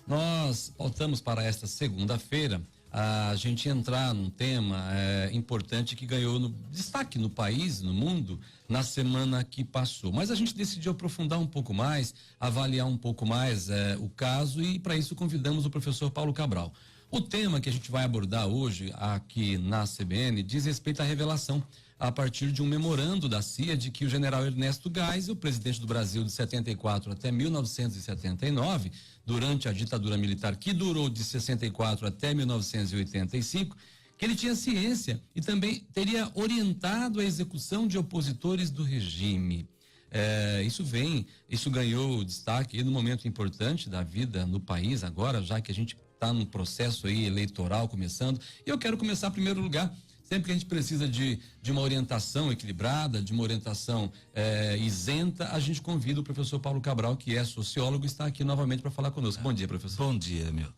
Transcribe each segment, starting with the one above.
Nós voltamos para esta segunda-feira a gente entrar num tema importante que ganhou destaque no país, no mundo, na semana que passou. Mas a gente decidiu aprofundar um pouco mais, avaliar um pouco mais o caso, e para isso convidamos o professor Paulo Cabral. O tema que a gente vai abordar hoje aqui na CBN diz respeito à revelação a partir de um memorando da CIA de que o general Ernesto Geisel, presidente do Brasil de 74 até 1979, durante a ditadura militar que durou de 64 até 1985, que ele tinha ciência e também teria orientado a execução de opositores do regime. Isso ganhou destaque no momento importante da vida no país agora, já que a gente está num processo aí eleitoral começando. E eu quero começar em primeiro lugar. Sempre que a gente precisa de uma orientação equilibrada, de uma orientação isenta, a gente convida o professor Paulo Cabral, que é sociólogo, e está aqui novamente para falar conosco. Bom dia, professor. Bom dia, meu.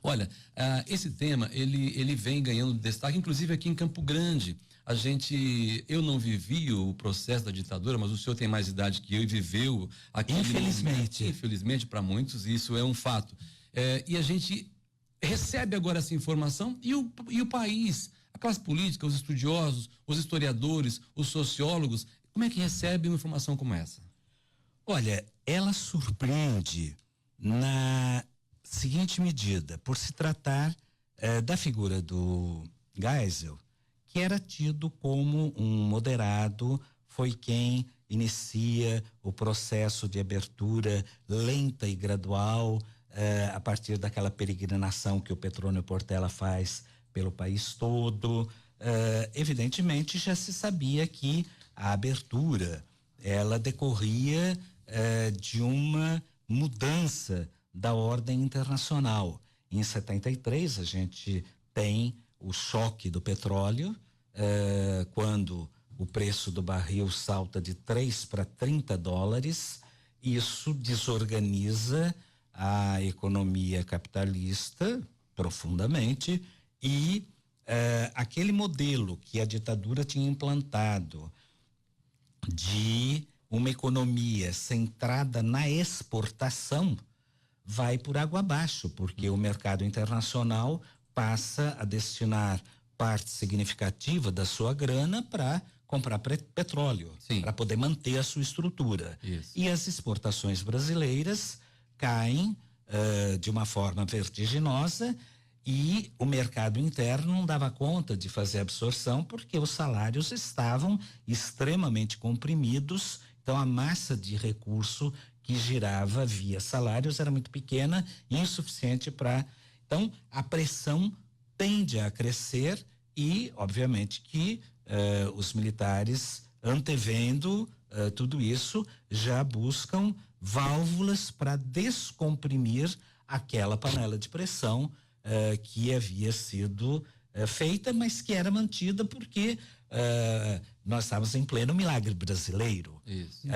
Olha, esse tema, ele vem ganhando destaque, inclusive aqui em Campo Grande. Eu não vivi o processo da ditadura, mas o senhor tem mais idade que eu e viveu aqui. Infelizmente para muitos, isso é um fato. E a gente recebe agora essa informação e o país, a classe política, os estudiosos, os historiadores, os sociólogos, como é que recebe uma informação como essa? Olha, ela surpreende na seguinte medida, por se tratar da figura do Geisel, que era tido como um moderado, foi quem inicia o processo de abertura lenta e gradual a partir daquela peregrinação que o Petrônio Portela faz pelo país todo. Evidentemente já se sabia que a abertura ela decorria de uma mudança da ordem internacional. Em 73 a gente tem o choque do petróleo, quando o preço do barril salta de 3 para 30 dólares, isso desorganiza a economia capitalista profundamente, e aquele modelo que a ditadura tinha implantado de uma economia centrada na exportação vai por água abaixo, porque o mercado internacional passa a destinar parte significativa da sua grana para comprar petróleo, para poder manter a sua estrutura. Isso. E as exportações brasileiras caem de uma forma vertiginosa, e o mercado interno não dava conta de fazer absorção porque os salários estavam extremamente comprimidos, então a massa de recurso que girava via salários era muito pequena, insuficiente para... Então a pressão tende a crescer e obviamente que os militares, antevendo tudo isso, já buscam válvulas para descomprimir aquela panela de pressão que havia sido feita, mas que era mantida porque nós estávamos em pleno milagre brasileiro. Isso.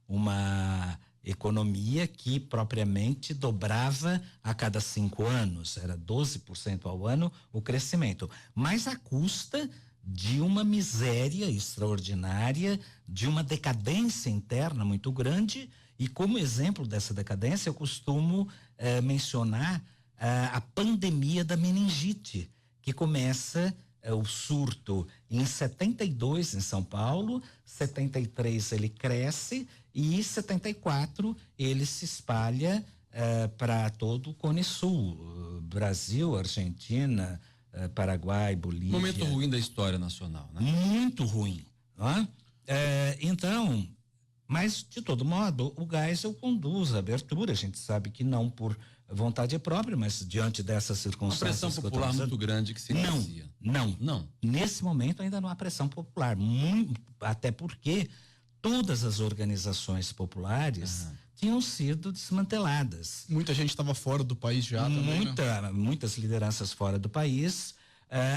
Uma economia que propriamente dobrava a cada 5 anos, era 12% ao ano o crescimento, mas à custa de uma miséria extraordinária, de uma decadência interna muito grande. E como exemplo dessa decadência eu costumo mencionar a pandemia da meningite, que começa o surto em 72 em São Paulo, 73 ele cresce e 74 ele se espalha para todo o Cone Sul, Brasil, Argentina, Paraguai, Bolívia. Momento ruim da história nacional, né? Muito ruim, não é? Então, mas de todo modo o Geisel conduz a abertura, a gente sabe que não por vontade própria, mas diante dessas circunstâncias. Uma pressão popular muito grande que se inicia. Não. Nesse momento ainda não há pressão popular, até porque todas as organizações populares tinham sido desmanteladas. Muita gente estava fora do país já também, né? Muitas lideranças fora do país.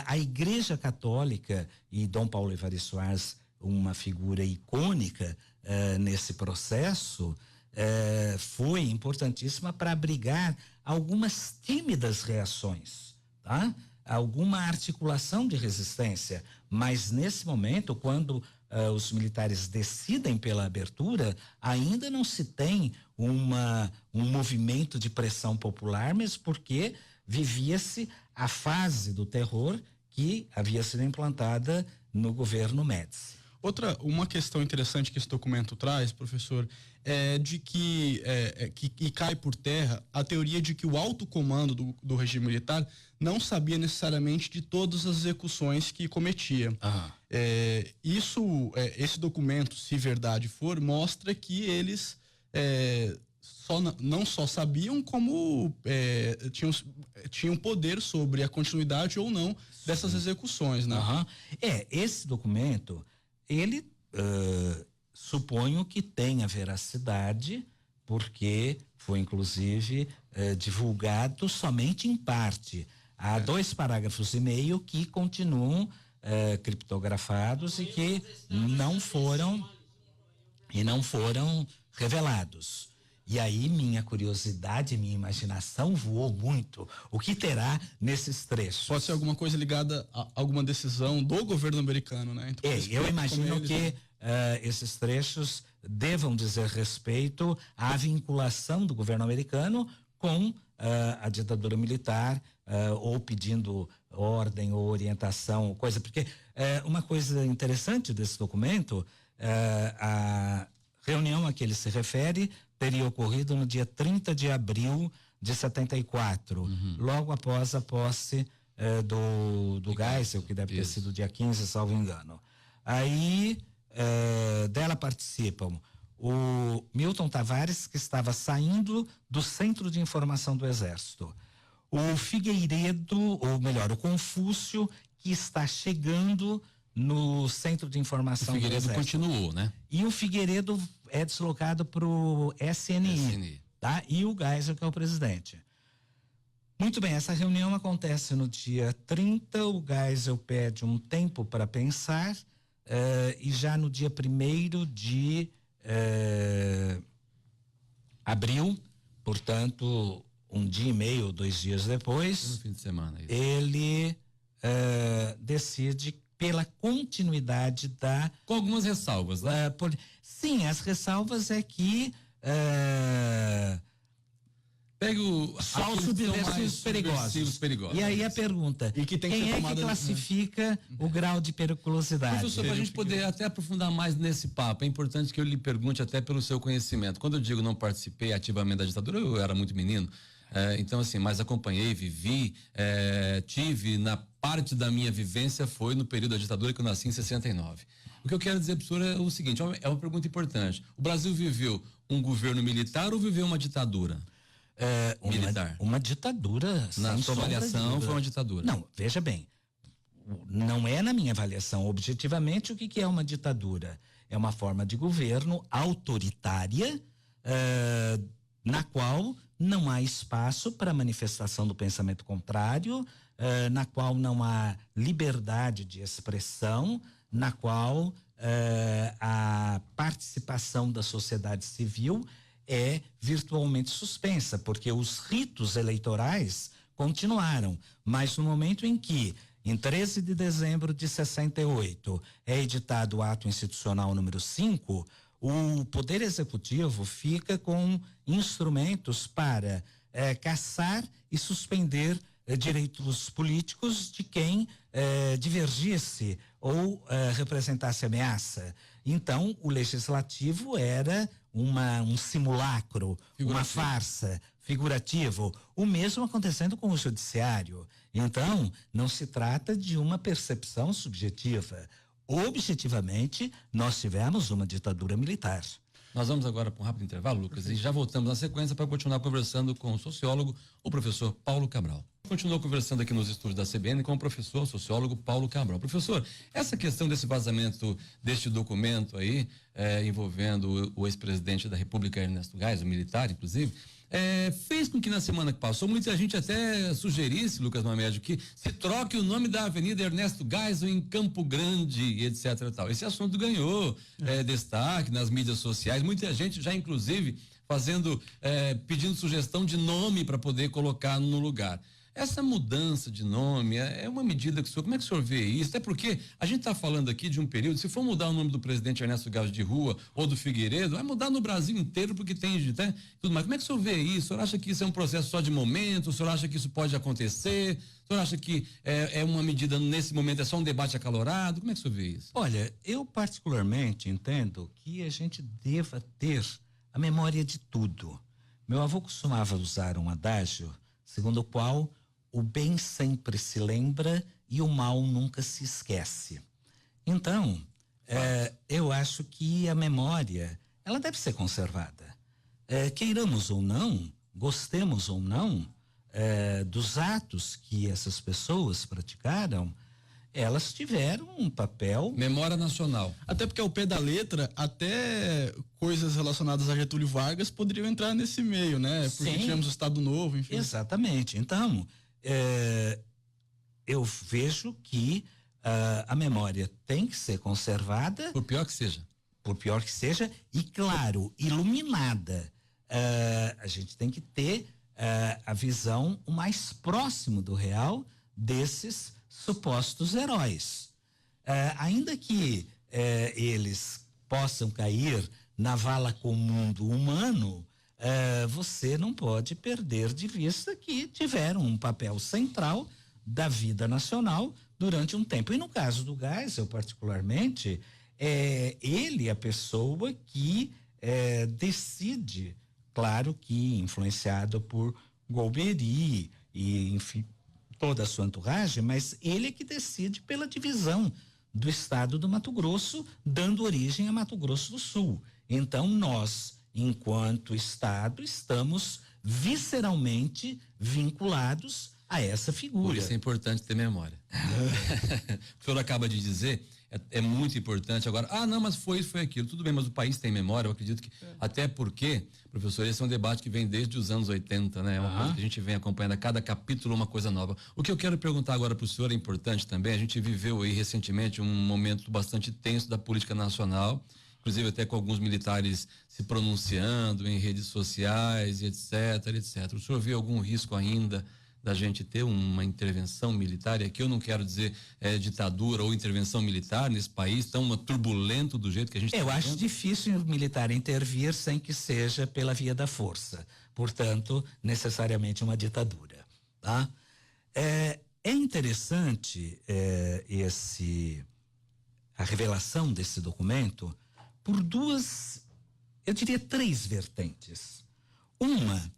A Igreja Católica e Dom Paulo Evaristo Soares, uma figura icônica nesse processo, foi importantíssima para abrigar algumas tímidas reações, tá? Alguma articulação de resistência, mas nesse momento, quando os militares decidem pela abertura, ainda não se tem um movimento de pressão popular, mesmo porque vivia-se a fase do terror que havia sido implantada no governo Médici. Uma questão interessante que esse documento traz, professor, é de que cai por terra a teoria de que o alto comando do regime militar não sabia necessariamente de todas as execuções que cometia. Esse documento, se verdade for, mostra que eles não só sabiam, como tinham poder sobre a continuidade ou não dessas execuções, né? Esse documento, ele suponho que tenha veracidade, porque foi inclusive divulgado somente em parte. Há 2 parágrafos e meio que continuam criptografados e que não foram revelados. E aí minha curiosidade, minha imaginação voou muito. O que terá nesses trechos? Pode ser alguma coisa ligada a alguma decisão do governo americano, né? Então, eu imagino que esses trechos devam dizer respeito à vinculação do governo americano com a ditadura militar, ou pedindo ordem ou orientação, coisa, porque uma coisa interessante desse documento, a reunião a que ele se refere teria ocorrido no dia 30 de abril de 74, logo após a posse do Geisel, que deve ter sido dia 15, salvo engano. Aí dela participam o Milton Tavares, que estava saindo do Centro de Informação do Exército, o Figueiredo, ou melhor, o Confúcio, que está chegando no Centro de Informação do Exército. O Figueiredo continuou, né? E o Figueiredo é deslocado para o SNI, tá? E o Geisel, que é o presidente. Muito bem, essa reunião acontece no dia 30, o Geisel pede um tempo para pensar, e já no dia 1º de abril, portanto, 1 dia e meio, 2 dias depois, no fim de semana, ele decide pela continuidade da... Com algumas ressalvas, né? Sim, as ressalvas é que pega só os subversivos perigosos. E aí a pergunta, e que tem que quem é que classifica o grau de periculosidade? Professor, para a gente poder até aprofundar mais nesse papo, é importante que eu lhe pergunte até pelo seu conhecimento. Quando eu digo não participei ativamente da ditadura, eu era muito menino, então assim, mas acompanhei, vivi, tive, na parte da minha vivência foi no período da ditadura, que eu nasci em 69. O que eu quero dizer para o senhor é o seguinte, é uma pergunta importante. O Brasil viveu um governo militar ou viveu uma ditadura? Militar. Uma ditadura. Na sua avaliação foi uma ditadura? Não, veja bem, não é na minha avaliação. Objetivamente, o que é uma ditadura? É uma forma de governo autoritária, na qual não há espaço para manifestação do pensamento contrário, na qual não há liberdade de expressão, na qual a participação da sociedade civil é virtualmente suspensa, porque os ritos eleitorais continuaram, mas no momento em que, em 13 de dezembro de 68, é editado o ato institucional número 5, o Poder Executivo fica com instrumentos para caçar e suspender direitos políticos de quem divergisse ou representasse ameaça. Então, o legislativo era um simulacro, uma farsa, figurativo. O mesmo acontecendo com o judiciário. Então, não se trata de uma percepção subjetiva. Objetivamente, nós tivemos uma ditadura militar. Nós vamos agora para um rápido intervalo, Lucas, e já voltamos na sequência para continuar conversando com o sociólogo, o professor Paulo Cabral. Continuou conversando aqui nos estúdios da CBN com o professor sociólogo Paulo Cabral. Professor, essa questão desse vazamento deste documento aí, envolvendo o ex-presidente da República, Ernesto Geisel, militar, inclusive, fez com que na semana que passou muita gente até sugerisse, Lucas Mamédio, que se troque o nome da Avenida Ernesto Geisel em Campo Grande, etc. e tal. Esse assunto ganhou destaque nas mídias sociais, muita gente já inclusive pedindo sugestão de nome para poder colocar no lugar. Essa mudança de nome é uma medida que o senhor, como é que o senhor vê isso? Até porque a gente está falando aqui de um período, se for mudar o nome do presidente Ernesto Gás de Rua ou do Figueiredo, vai mudar no Brasil inteiro porque tem, né, tudo mais. Como é que o senhor vê isso? O senhor acha que isso é um processo só de momento? O senhor acha que isso pode acontecer? O senhor acha que é uma medida nesse momento, é só um debate acalorado? Como é que o senhor vê isso? Olha, eu particularmente entendo que a gente deva ter a memória de tudo. Meu avô costumava usar um adágio segundo o qual o bem sempre se lembra e o mal nunca se esquece. Então, eu acho que a memória, ela deve ser conservada. Queiramos ou não, gostemos ou não, dos atos que essas pessoas praticaram, elas tiveram um papel. Memória nacional. Até porque ao pé da letra, até coisas relacionadas a Getúlio Vargas poderiam entrar nesse meio, né? Porque Sim. tivemos o Estado Novo, enfim. Exatamente. Então, eu vejo que a memória tem que ser conservada. Por pior que seja. Por pior que seja, e claro, iluminada. A gente tem que ter a visão o mais próximo do real desses supostos heróis. Ainda que eles possam cair na vala comum do humano, você não pode perder de vista que tiveram um papel central da vida nacional durante um tempo. E no caso do Geisel, particularmente, ele é a pessoa que decide, claro que influenciado por Golbery e, enfim, toda a sua entourage, mas ele é que decide pela divisão do estado do Mato Grosso, dando origem a Mato Grosso do Sul. Então, nós, enquanto estado, estamos visceralmente vinculados a essa figura. Por isso é importante ter memória. O senhor acaba de dizer, é muito importante agora. Não, mas foi isso, foi aquilo. Tudo bem, mas o país tem memória, eu acredito que. Até porque, professor, esse é um debate que vem desde os anos 80, né? É uma coisa que a gente vem acompanhando a cada capítulo uma coisa nova. O que eu quero perguntar agora para o senhor é importante também. A gente viveu aí recentemente um momento bastante tenso da política nacional, inclusive até com alguns militares se pronunciando em redes sociais, etc, etc. O senhor vê algum risco ainda da gente ter uma intervenção militar? E aqui eu não quero dizer ditadura ou intervenção militar nesse país tão turbulento do jeito que a gente está vivendo. Eu acho difícil o militar intervir sem que seja pela via da força. Portanto, necessariamente uma ditadura. Tá? É interessante a revelação desse documento por duas, eu diria 3 vertentes. Uma,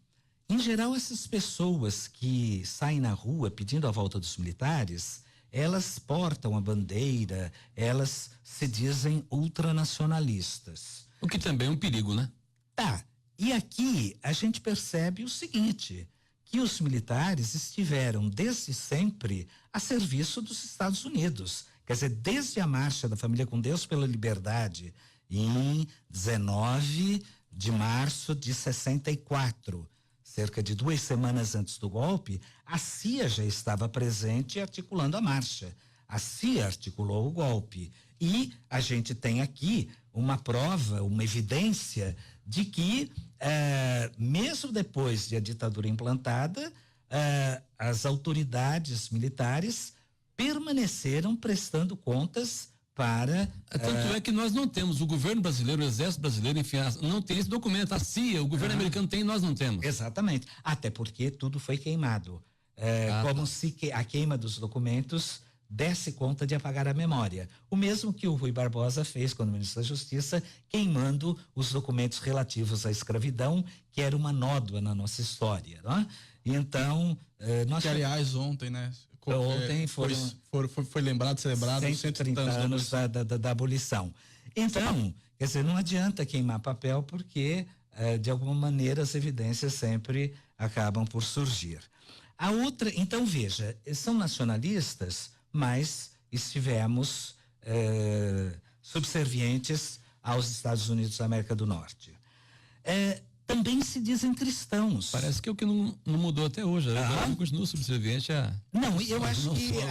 em geral, essas pessoas que saem na rua pedindo a volta dos militares, elas portam a bandeira, elas se dizem ultranacionalistas. O que também é um perigo, né? Tá. E aqui a gente percebe o seguinte, que os militares estiveram desde sempre a serviço dos Estados Unidos. Quer dizer, desde a marcha da Família com Deus pela Liberdade, em 19 de março de 64, cerca de 2 semanas antes do golpe, a CIA já estava presente articulando a marcha. A CIA articulou o golpe. E a gente tem aqui uma prova, uma evidência de que, mesmo depois de a ditadura implantada, as autoridades militares permaneceram prestando contas para... Tanto é que nós não temos, o governo brasileiro, o exército brasileiro, enfim, não tem esse documento. A CIA, o governo americano tem e nós não temos. Exatamente. Até porque tudo foi queimado. Como se a queima dos documentos desse conta de apagar a memória. O mesmo que o Rui Barbosa fez quando ministro da Justiça, queimando os documentos relativos à escravidão, que era uma nódoa na nossa história. Não é? Então, nós... Que, aliás, ontem, né? Ontem foi lembrado, celebrado 130 anos da abolição. Então, quer dizer, não adianta queimar papel porque, de alguma maneira, as evidências sempre acabam por surgir. A outra, então veja, são nacionalistas, mas estivemos subservientes aos Estados Unidos da América do Norte. Também se dizem cristãos. Parece que é o que não mudou até hoje. Eu continuo subserviente a... Não, eu acho que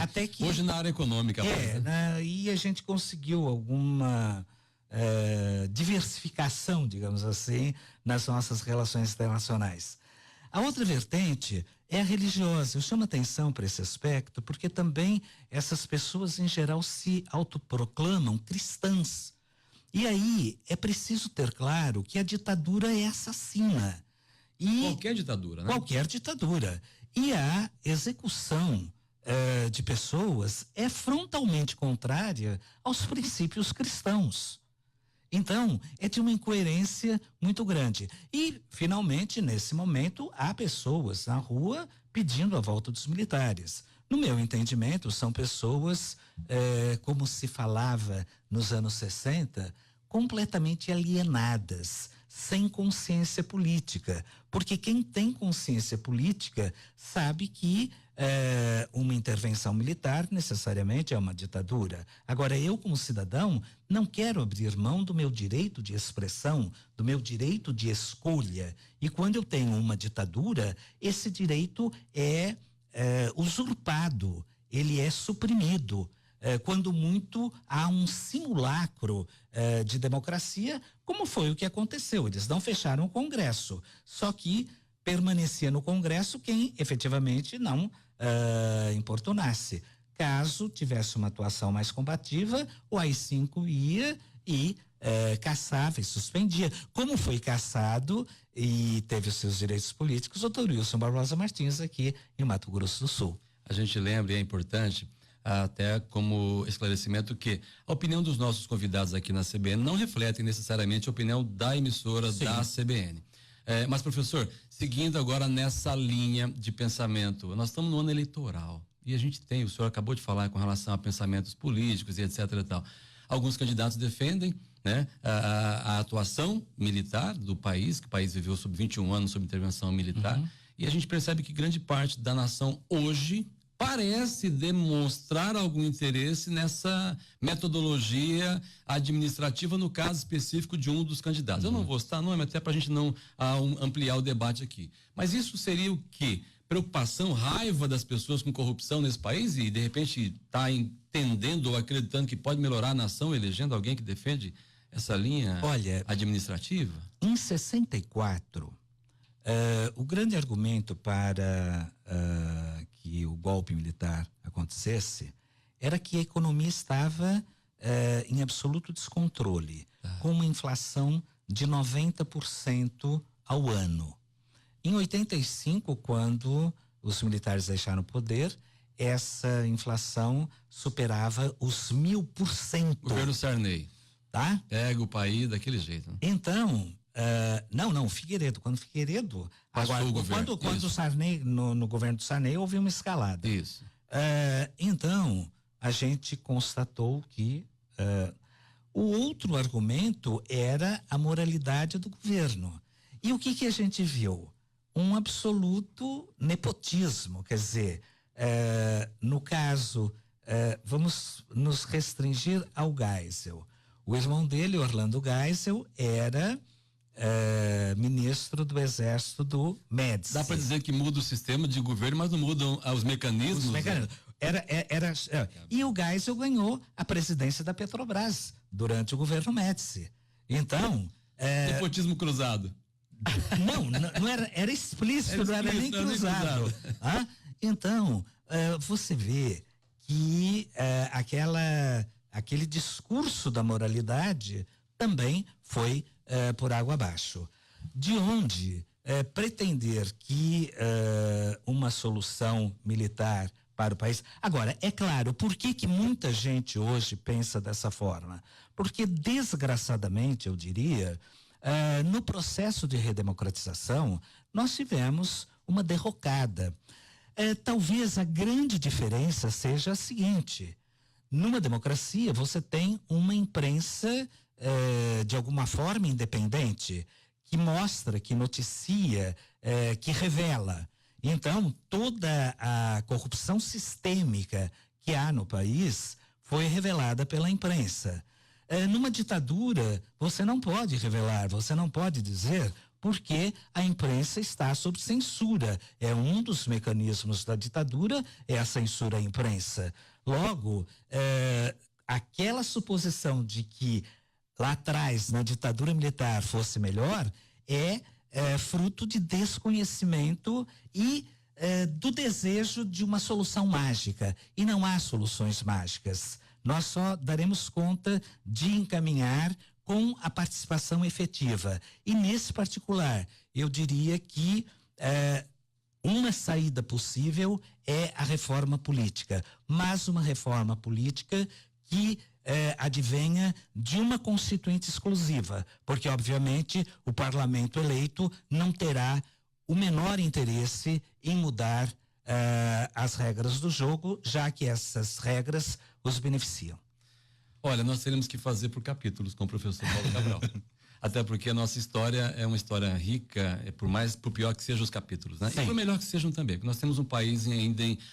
até que... Hoje na área econômica. E a gente conseguiu alguma diversificação, digamos assim, nas nossas relações internacionais. A outra vertente é a religiosa. Eu chamo atenção para esse aspecto porque também essas pessoas em geral se autoproclamam cristãs. E aí é preciso ter claro que a ditadura é assassina. E Qualquer ditadura, né? qualquer ditadura. E a execução de pessoas é frontalmente contrária aos princípios cristãos. Então, é de uma incoerência muito grande. E, finalmente, nesse momento, há pessoas na rua pedindo a volta dos militares. No meu entendimento, são pessoas, como se falava nos anos 60, completamente alienadas, sem consciência política. Porque quem tem consciência política sabe que uma intervenção militar necessariamente é uma ditadura. Agora, eu, como cidadão, não quero abrir mão do meu direito de expressão, do meu direito de escolha. E quando eu tenho uma ditadura, esse direito é usurpado, ele é suprimido. Quando muito há um simulacro de democracia, como foi o que aconteceu. Eles não fecharam o Congresso, só que permanecia no Congresso quem efetivamente não importunasse. Caso tivesse uma atuação mais combativa, o AI-5 ia e caçava e suspendia. Como foi caçado e teve os seus direitos políticos, o Dr. Wilson Barbosa Martins aqui em Mato Grosso do Sul. A gente lembra, e é importante, até como esclarecimento, que a opinião dos nossos convidados aqui na CBN não reflete necessariamente a opinião da emissora da CBN. Mas, professor, seguindo agora nessa linha de pensamento, nós estamos no ano eleitoral e a gente tem, o senhor acabou de falar com relação a pensamentos políticos e etc e tal. Alguns candidatos defendem, né, a atuação militar do país, que o país viveu sob 21 anos sob intervenção militar, e a gente percebe que grande parte da nação hoje parece demonstrar algum interesse nessa metodologia administrativa, no caso específico de um dos candidatos. Eu não vou citar nome, até para a gente não ampliar o debate aqui. Mas isso seria o quê? Preocupação, raiva das pessoas com corrupção nesse país e, de repente, está entendendo ou acreditando que pode melhorar a nação elegendo alguém que defende essa linha administrativa? Em 64, o grande argumento para que o golpe militar acontecesse era que a economia estava em absoluto descontrole, com uma inflação de 90% ao ano. Em 85, quando os militares deixaram o poder, essa inflação superava os 1000%. Governo Sarney. Tá? Pega o país daquele jeito. Né? Então, não, Figueiredo. Quando Figueiredo. Agora, quando o Sarney, no governo do Sarney, houve uma escalada. Isso. Então, a gente constatou que o outro argumento era a moralidade do governo. E o que a gente viu? Um absoluto nepotismo, quer dizer, no caso, vamos nos restringir ao Geisel. O irmão dele, Orlando Geisel, era ministro do Exército do Médici. Dá para dizer que muda o sistema de governo, mas não mudam os mecanismos? Os mecanismos. E o Geisel ganhou a presidência da Petrobras durante o governo Médici. Então... nepotismo cruzado. Não era explícito, não era nem cruzado. Então, você vê que aquele discurso da moralidade também foi por água abaixo. De onde pretender que uma solução militar para o país... Agora, é claro, por que muita gente hoje pensa dessa forma? Porque, desgraçadamente, eu diria... no processo de redemocratização, nós tivemos uma derrocada. Talvez a grande diferença seja a seguinte: numa democracia você tem uma imprensa de alguma forma independente, que mostra, que noticia, que revela. Então, toda a corrupção sistêmica que há no país foi revelada pela imprensa. Numa ditadura, você não pode revelar, você não pode dizer, porque a imprensa está sob censura. É um dos mecanismos da ditadura, é a censura à imprensa. Logo, aquela suposição de que lá atrás, na ditadura militar, fosse melhor, é fruto de desconhecimento e do desejo de uma solução mágica. E não há soluções mágicas. Nós só daremos conta de encaminhar com a participação efetiva. E nesse particular, eu diria que uma saída possível é a reforma política, mas uma reforma política que advenha de uma constituinte exclusiva, porque obviamente o parlamento eleito não terá o menor interesse em mudar as regras do jogo, já que essas regras os beneficiam. Olha, nós teremos que fazer por capítulos com o professor Paulo Cabral. Até porque a nossa história é uma história rica, por pior que sejam os capítulos, né? Sim. E por melhor que sejam também, porque nós temos um país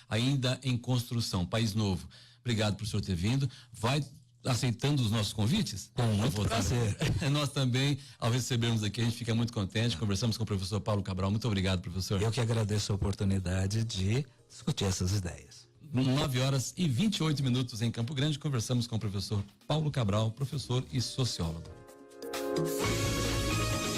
ainda em construção, um país novo. Obrigado por o senhor ter vindo. Vai aceitando os nossos convites? Com muito prazer. Nós também, ao recebermos aqui, a gente fica muito contente. Conversamos com o professor Paulo Cabral. Muito obrigado, professor. Eu que agradeço a oportunidade de discutir essas ideias. 9h28 em Campo Grande, conversamos com o professor Paulo Cabral, professor e sociólogo.